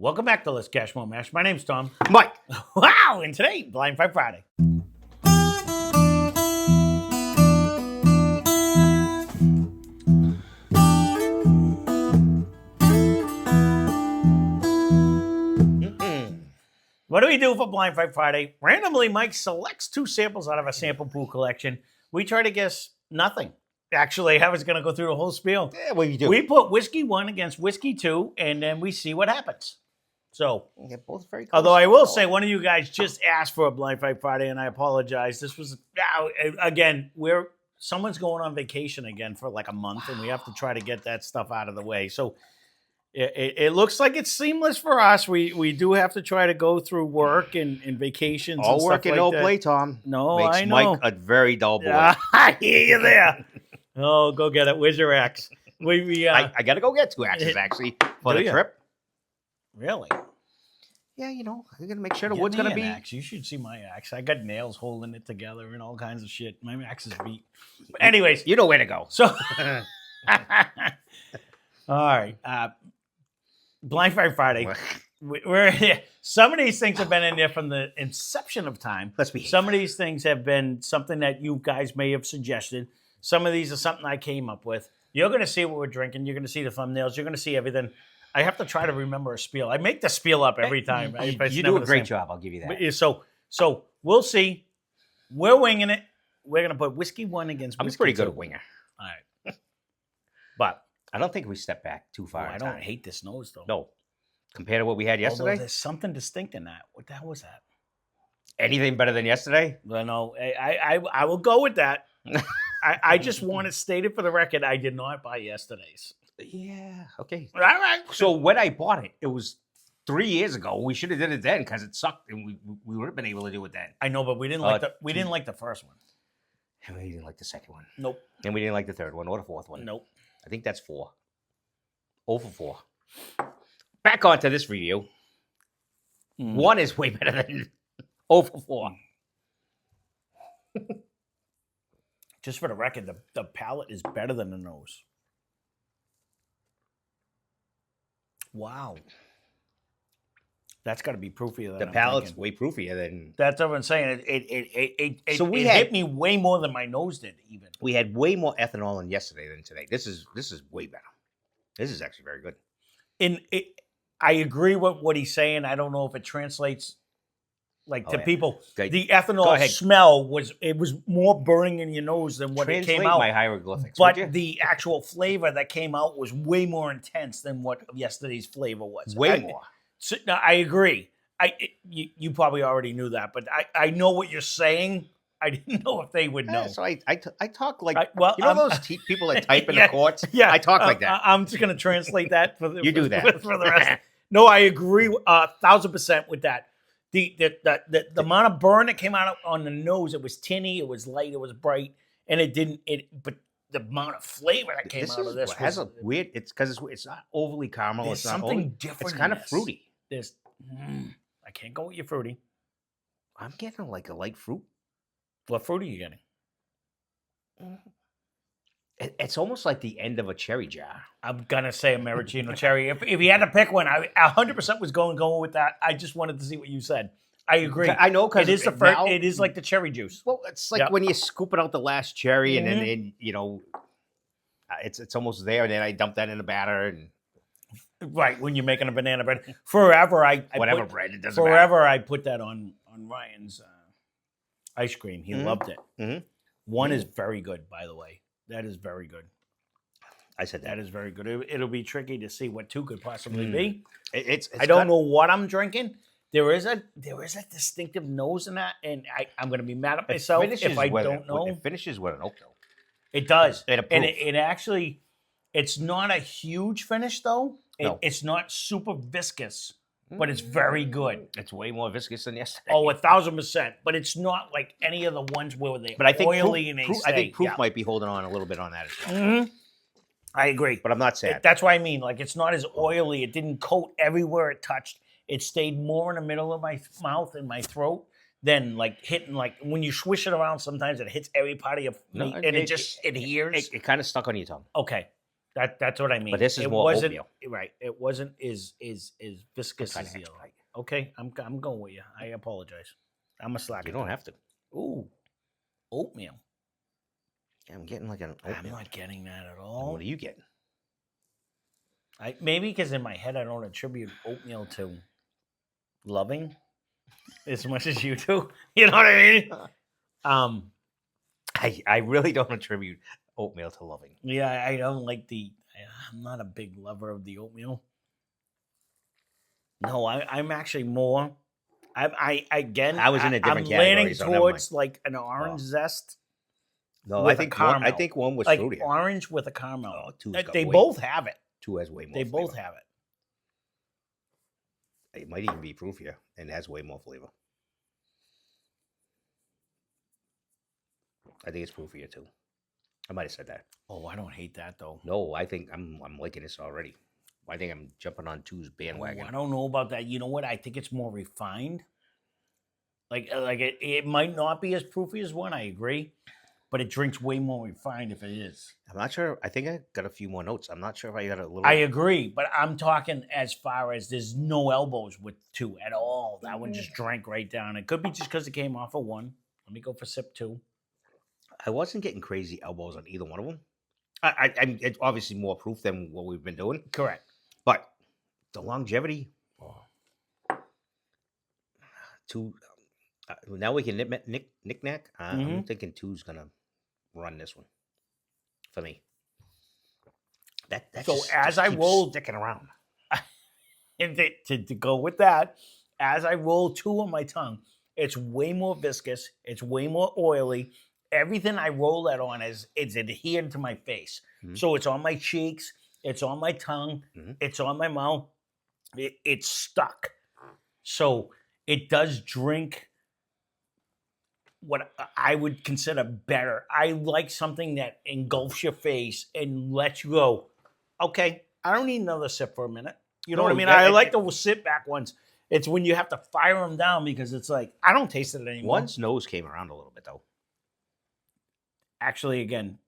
Welcome back to Lesscashmoremash. My name's Tom. Mike. Wow, and today, Blind Fight Friday. What do we do for Blind Fight Friday? Randomly, Mike selects two samples out of a sample pool collection. We try to guess nothing. Actually, I was going to go through the whole spiel. Yeah, what do you do? We put whiskey 1 against whiskey 2, and then we see what happens. So, They're both very close. although I will say, one of you guys just asked for a Blind Fight Friday, and I apologize. This was, again, someone's going on vacation again for like a month, and we have to try to get that stuff out of the way. So, it looks like it's seamless for us. We do have to try to go through work and vacations. All and work stuff and like no that. play, Tom. No, Makes I know. Mike a very dull boy. I hear you there. Oh, go get it. Where's your axe? I got to go get 2 axes, actually, for Do the ya? trip. Really? Yeah, I got to make sure the Get wood's me going to an be... axe. You should see my axe. I got nails holding it together and all kinds of shit. My axe is beat. But anyways, You know where to go. so all right. Blind Fight Friday. Some of these things have been in there from the inception of time. Let's be... Some of these things have been something that you guys may have suggested. Some of these are something I came up with. You're going to see what we're drinking. You're going to see the thumbnails. You're going to see everything. I have to try to remember a spiel. I make the spiel up every time. Right? But it's You never do a the great same. job. I'll give you that. But, so we'll see. We're winging it. We're going to put whiskey 1 against I'm whiskey pretty 2. good at winger. All right. But I don't think we step back too far. I in don't time. hate this nose, though. No. Compared to what we had Although yesterday, there's something distinct in that. What the hell was that? anything better than yesterday? I know. I will go with that. I just want it stated for the record. I did not buy yesterday's. Yeah. Okay. All right. So when I bought it, it was 3 years ago. We should have did it then because it sucked, and we would have been able to do it then. I know, but we didn't like the first one. And we didn't like the second one. Nope. And we didn't like the third one or the fourth one. Nope. I think that's 4. 0 for 4. Back onto this review. 1 is way better than 0 for 4. Just for the record, the palate is better than the nose. Wow. That's got to be proofier than The I'm palate's thinking. way proofier than... That's what I'm saying. It So hit me way more than my nose did, even. We had way more ethanol in yesterday than today. This is way better. This is actually very good. I agree with what he's saying. I don't know if it translates to yeah. people. Okay. The Go ethanol ahead. smell was more burning in your nose than what Translate it came out. my hieroglyphics, would you? But the actual flavor that came out was way more intense than what yesterday's flavor was. Way more. So, no, I agree. You probably already knew that, but I know what you're saying. I didn't know if they would know. So I talk like... well, those people that type in yeah, the courts? Yeah, I talk like that. I'm just going to translate that for the, You do that. for the rest. No, I agree 1,000% with that. The amount of burn that came out on the nose, it was tinny, it was light, it was bright, and but the amount of flavor that came out of this has a weird... It's because it's not overly caramel. there's It's not something overly, different. It's kind in of this. fruity. There's, I can't go with your fruity. I'm getting like a light fruit. What fruit are you getting? It's almost like the end of a cherry jar. I'm gonna say a maraschino cherry. If you had to pick one, I 100% was going with that. I just wanted to see what you said. I agree. I know because it is the first. It is like the cherry juice. Well, it's like Yep. when you scoop it out the last cherry, and then it's almost there, and then I dump that in the batter and Right, when you're making a banana bread. Forever, whatever put, bread. It doesn't matter. Forever, I put that on Ryan's ice cream. He loved it. Mhm. One is very good, by the way. That is very good. I said That is very good. It'll be tricky to see what 2 could possibly be. It's I don't know what I'm drinking. There is a distinctive nose in that, and I'm going to be mad at myself if I don't know. It finishes with an oak though. It does. It And approves. it actually, it's not a huge finish, though. No. It's not super viscous, but it's very good. It's way more viscous than yesterday. Oh, 1,000%. But it's not like any of the ones where they're but I think oily proof, and they proof, stay. I think proof Yeah. might be holding on a little bit on that as well. Mhm. I agree. But I'm not sad. That's what I mean. Like, it's not as oily. It didn't coat everywhere it touched. It stayed more in the middle of my mouth and my throat than like hitting, like when you swish it around, sometimes it hits every part of your No, meat and it just adheres. It kind of stuck on your tongue. Okay. That's what I mean. But this is it more wasn't oatmeal. right. It wasn't as viscous Try as to the other. extra. Okay, I'm going with you. I apologize. I'm a slacker. You don't have to. Ooh, oatmeal. Yeah, I'm getting like an I'm oatmeal. not getting that at And all. what are you getting? Maybe because in my head I don't attribute oatmeal to loving as much as you do. You know what I mean? I really don't attribute oatmeal to loving. Yeah, I don't like I'm not a big lover of the oatmeal. No, I'm actually more. I was in a different I'm category, leaning so never mind. towards like an orange zest. No, with I a think caramel. I think one was Like fruitier. orange with a caramel. Oh, two's got They way- both have it. Two has way more. They flavor. both have it. It might even be proofier and has way more flavor. I think it's proofier too. I might have said that. Oh, I don't hate that though. No, I think I'm liking this already. I think I'm jumping on two's bandwagon. Oh, I don't know about that. You know what? I think it's more refined. Like it might not be as proofy as one. I agree, but it drinks way more refined if it is. I'm not sure. I think I got a few more notes. I'm not sure if I got a little. I agree, but I'm talking as far as there's no elbows with two at all. That one just drank right down. It could be just because it came off of one. Let me go for sip two. I wasn't getting crazy elbows on either one of them. It's obviously more proof than what we've been doing, Correct. but the longevity. Two. Now we can knick-knack. I'm thinking two's gonna run this one for me. That So just, as just I keeps roll- sticking around. And to go with that, as I roll two on my tongue, it's way more viscous. It's way more oily. Everything I roll that on it's adhered to my face. Mhm. So it's on my cheeks. It's on my tongue. Mhm. It's on my mouth. It's stuck. So it does drink what I would consider better. I like something that engulfs your face and lets you go, okay, I don't need another sip for a minute. You know No, what I mean? that- I like the sit back ones. It's when you have to fire them down because it's like, I don't taste it anymore. One's nose came around a little bit though. Actually, again,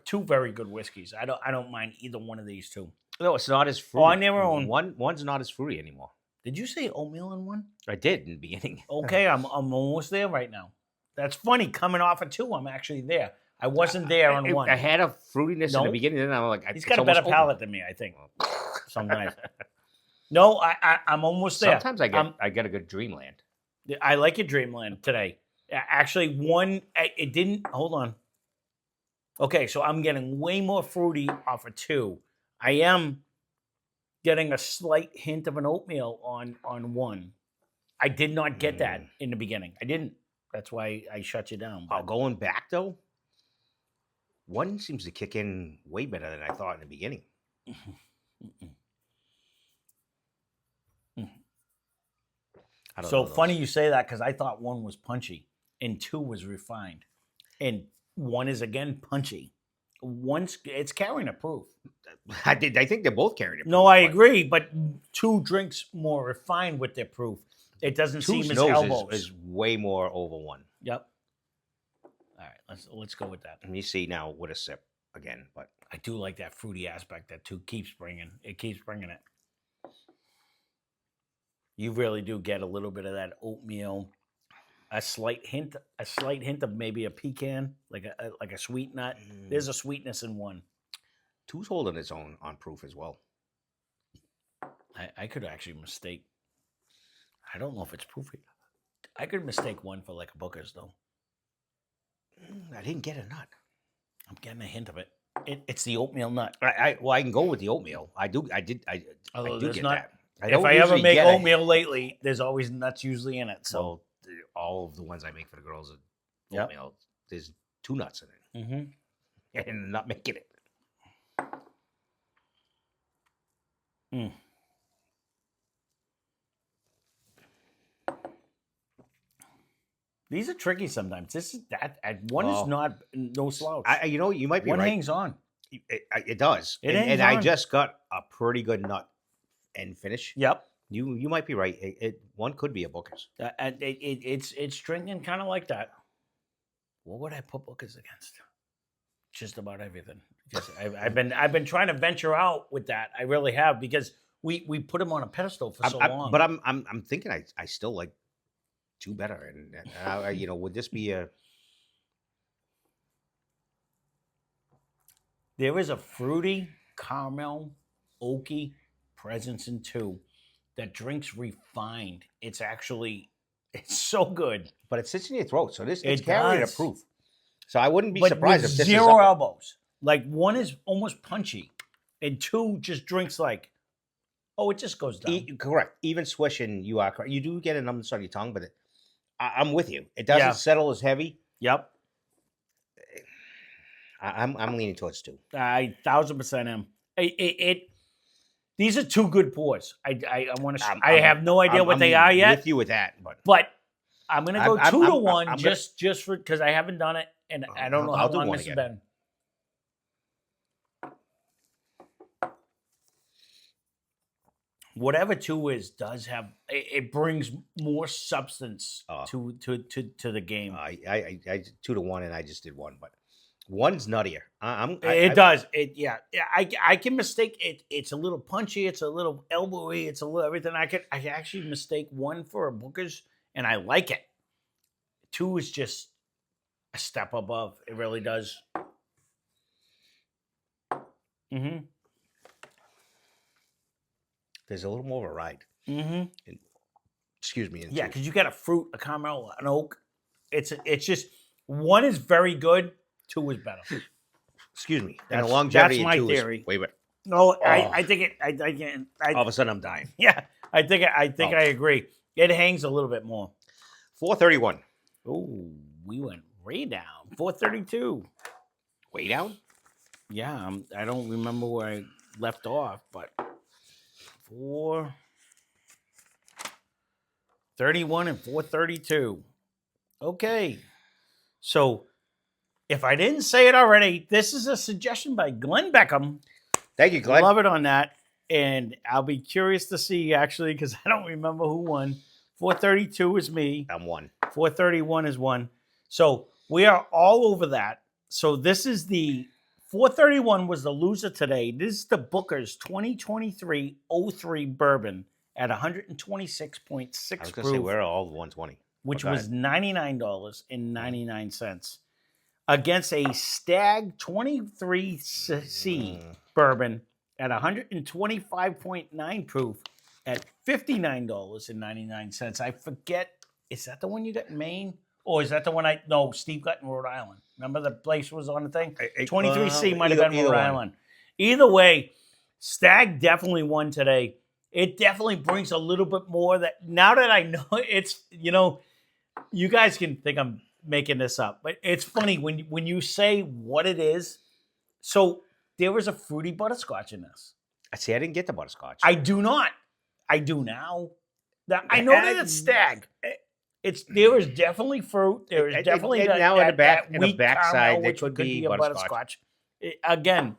two very good whiskeys. I don't mind either one of these two. No, it's not as fruity. On their own. One's not as fruity anymore. Did you say oatmeal in one? I did in the beginning. Okay, I'm almost there right now. That's funny. Coming off of two, I'm actually there. I wasn't there on one. I had a fruitiness in No. the beginning, then I'm like, He's it's got a almost better over. palate than me, I think. Sometimes. No, I'm almost there. Sometimes I get a good dreamland. I like your Dreamland today. Actually, one, it didn't, hold on. Okay, so I'm getting way more fruity off of two. I am getting a slight hint of an oatmeal on one. I did not get that in the beginning. I didn't. That's why I shut you down. Oh, going back though, one seems to kick in way better than I thought in the beginning. I don't So know those. funny you say that because I thought one was punchy and two was refined. And one is again punchy. It's carrying a proof. I think they're both carrying it. No, I agree, but two drinks more refined with their proof. It doesn't seem Two's as nose elbows. is way more over one. Yep. All right, let's go with that. Let me see now with a sip again, but I do like that fruity aspect that two keeps bringing. It keeps bringing it. You really do get a little bit of that oatmeal, a slight hint of maybe a pecan, like a sweet nut. There's a sweetness in one. two's holding its own on proof as well. I could actually mistake. I don't know if it's proofy. I could mistake one for like a Booker's though. I didn't get a nut. I'm getting a hint of it. It's the oatmeal nut. I can go with the oatmeal. I do get there's that. If I ever make oatmeal lately, there's always nuts usually in it. So So all of the ones I make for the girls are oatmeal. There's 2 nuts in it, and I'm not making it. These are tricky sometimes. This is that one is not no slouch. You might be one right. hangs on. It does. It and hangs I on. just got a pretty good nut and finish. Yep. You might be right. One could be a Booker's. It's drinking kind of like that. What would I put Booker's against? Just about everything. Because I've been trying to venture out with that. I really have because we put him on a pedestal for so long. But I'm thinking I still like 2 better, and would this be a? There is a fruity, caramel, oaky presence in 2 that drinks refined. It's so good. But it sits in your throat, so it's It carrying a does. proof. So I wouldn't be But surprised with if this zero is up elbows. Like 1 is almost punchy, and 2 just drinks like, oh, it just goes down. Correct. Even swishing, you are correct. You do get a numbness on your tongue, but I'm with you. It doesn't settle as heavy. Yep. I'm leaning towards 2. I 1000% am. These are 2 good pours. I want to. I have no idea what they are yet. With you with that, but I'm gonna go 2-1 I'm just for because I haven't done it and I don't know how long this has been. Whatever 2 is does have it brings more substance to the game. I 2-1 and I just did 1, but 1's nuttier. It does. I can mistake it. It's a little punchy. It's a little elbowy. It's a little everything. I can actually mistake 1 for a Booker's, and I like it. 2 is just a step above. It really does. Mm-hmm. There's a little more of a ride. Mm-hmm. Excuse me. Yeah, because you got a fruit, a caramel, an oak. It's just 1 is very good. 2 is better. Excuse me. And the longevity that's my in 2 theory. Is way better. No, I think it. I all of a sudden, I'm dying. Yeah, I think I agree. It hangs a little bit more. 431. Oh, we went way down. 432. Way down? Yeah, I don't remember where I left off, but 431 and 432. Okay, so if I didn't say it already, this is a suggestion by Glenn Beckham. Thank you, Glenn. Love it on that. And I'll be curious to see, actually, because I don't remember who won. 432 is me. I'm 1. 431 is 1. So we are all over that. So this is the 431 was the loser today. This is the Booker's 2023-03 bourbon at 126.6 I was going to proof. say, where are all the 120? Which was $99.99 against a Stagg 23C bourbon at 125.9 proof at $59.99. I forget, is that the one you got in Maine? Or is that the one Steve got in Rhode Island? Remember the place was on the thing? 23C might have been Rhode Island. Either way, Stagg definitely won today. It definitely brings a little bit more that now that I know it's, you guys can think I'm making this up, but it's funny when you say what it is. So there was a fruity butterscotch in this. See, I didn't get the butterscotch. I do not. I do now. I know that it's Stagg. There is definitely fruit. There is definitely now in the backside which could be a butterscotch. Again,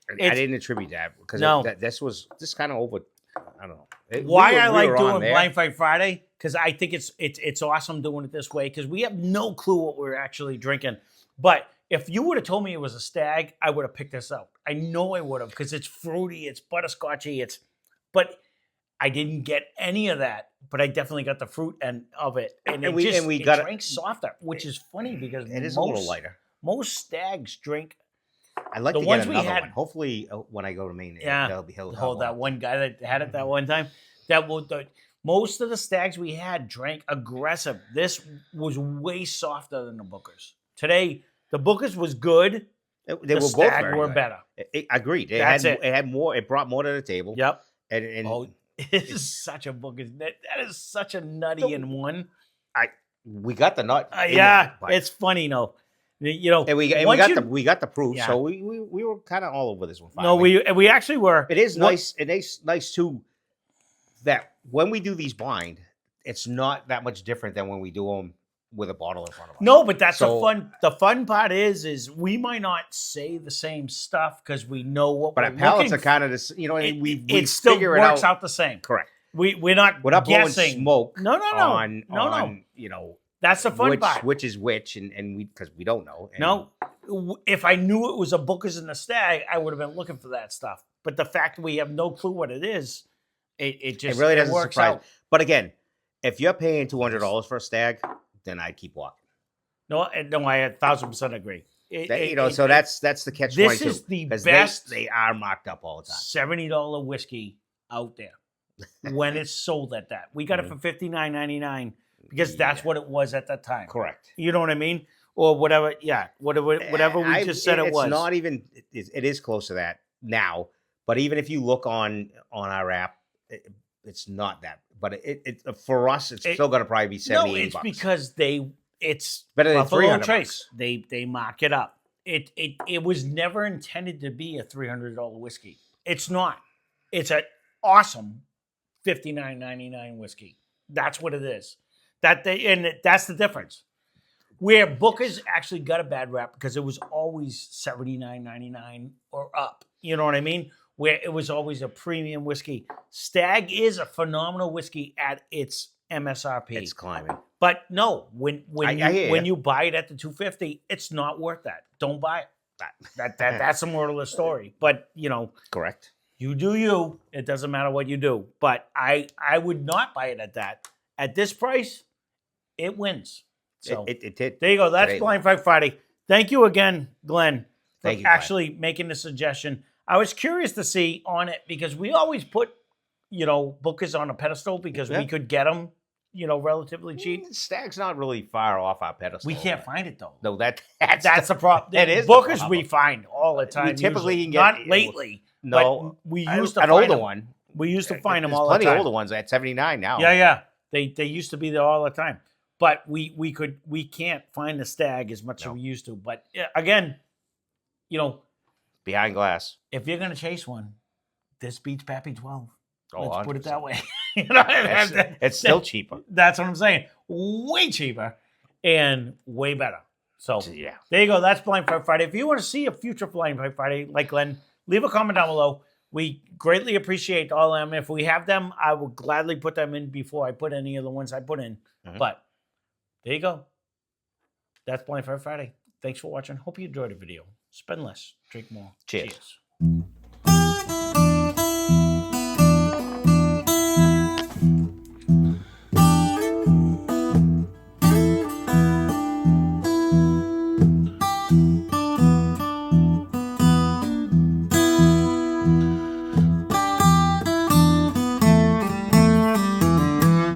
I didn't attribute that because this was kind of over. I don't know why I like doing Blind Fight Friday, because I think it's awesome doing it this way because we have no clue what we're actually drinking. But if you would have told me it was a Stagg, I would have picked this out. I know I would have because it's fruity, it's butterscotchy, but I didn't get any of that. But I definitely got the fruit end of it, and it drinks softer, which is funny because it is a little lighter. Most Staggs drink. I'd like the ones we had. One. Hopefully, when I go to Maine, they'll be that one guy that had it that one time. Most of the Staggs we had drank aggressive. This was way softer than the Bookers. Today, the Bookers was good. They were both were better. Agreed. It had more. It brought more to the table. Yep. And it is such a Bookers. That is such a nutty in one. We got the nut. It's funny, and we got the proof, so we were kind of all over this one. Finally. No, we actually were. It is nice. It is nice too that when we do these blind, it's not that much different than when we do them with a bottle in front of us. No, but that's the fun. The fun part is we might not say the same stuff because we know what. But our palates are kind of this. It still works out the same. Correct. We're not blowing guessing smoke. No. On That's the fun part. which is which, and we because we don't know. And No, if I knew it was a Booker's and a Stagg, I would have been looking for that stuff. But the fact that we have no clue what it is, it just really doesn't works surprise. out. But again, if you're paying $200 for a Stagg, then I'd keep walking. No, I 1,000% agree. So that's the catch. This 22, is the 'cause best They are marked up all the time. $70 whiskey out there when it's sold at that. We got it for $59.99 because that's what it was at that time. Correct. You know what I mean? Or whatever. Yeah, whatever we just said it was. It's not even. It is close to that now. But even if you look on our app, it's not that. But it for us, it's still going to probably be $70. No, it's because it's better than Buffalo $300. Trace. They mark it up. It was never intended to be a $300 whiskey. It's not. It's an awesome $59.99 whiskey. That's what it is. That's the difference. Where Booker's actually got a bad rap because it was always $79.99 or up. You know what I mean? Where it was always a premium whiskey. Stagg is a phenomenal whiskey at its MSRP. It's climbing. But no, when I you buy it at the $250, it's not worth that. Don't buy it. That's the moral of the story. But Correct. You do you. It doesn't matter what you do. But I would not buy it at that. At this price, it wins. So It did. there you go. That's Blind Fight Friday. Thank you again, Glenn, for Thank you, actually making the suggestion. I was curious to see on it because we always put, Bookers on a pedestal because we could get them, relatively cheap. Stag's not really far off our pedestal. We can't find it though. No, that's the problem. That is Bookers we find all the time. We typically usually. can get not lately. No, but we used to an find older them. one. We used to find them There's all the time. plenty of older ones at 79 now. Yeah. They used to be there all the time. But we can't find the Stagg as much as we used to. But again, behind glass. if you're gonna chase one, this beats Pappy 12. Oh, Let's put it 100%. that way. It's still cheaper. That's what I'm saying. Way cheaper and way better. So Yeah. there you go. That's Blind Fight Friday. If you want to see a future Blind Fight Friday like Glenn, leave a comment down below. We greatly appreciate all of them. If we have them, I will gladly put them in before I put any of the ones I put in. Mhm. But there you go. That's Blind Fight Friday. Thanks for watching. Hope you enjoyed the video. Spend less, drink more. Cheers. Cheers.